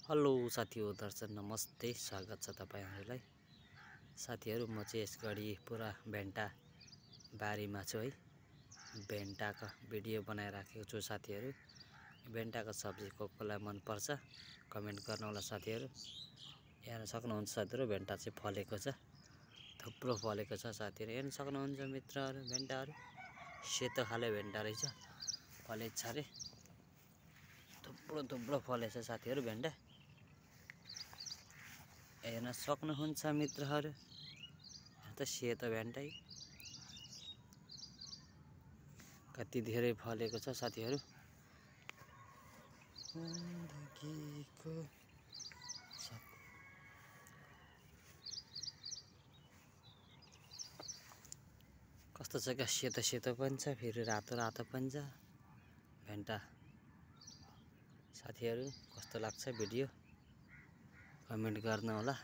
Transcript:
Hello साथीहरु, दर्शक नमस्ते, स्वागत छ तपाईहरुलाई। साथीहरु, म चाहिँ यसघडी पुरा भेन्टा बारीमा छु है। भेन्टाको भिडियो बनाइराखेको छु साथीहरु। भेन्टाको सब्जी कोलाई मन पर्छ कमेन्ट गर्नु होला साथीहरु। हेर्न सक्नुहुन्छ साथीहरु, भेन्टा चाहिँ फलेको छ, थुप्रो फलेको छ साथीहरु। हेर्न सक्नुहुन्छ मित्रहरु, भेन्टाहरु सेतो खाले भेन्टा रहेछ, फलेछ रे। थुप्रो फलेछ साथीहरु भेन्टा। हेर्न सक्नुहुन्छ मित्रहरु, त सेतो भेन्टै कति धेरै फलेको छ साथीहरु। कस्तो छ क्या, सेतो पनि छ, फेरि रातो पनि छ भेन्टा। साथीहरु कस्तो लाग्छ भिडियो कमेन्ट गर्नु होला।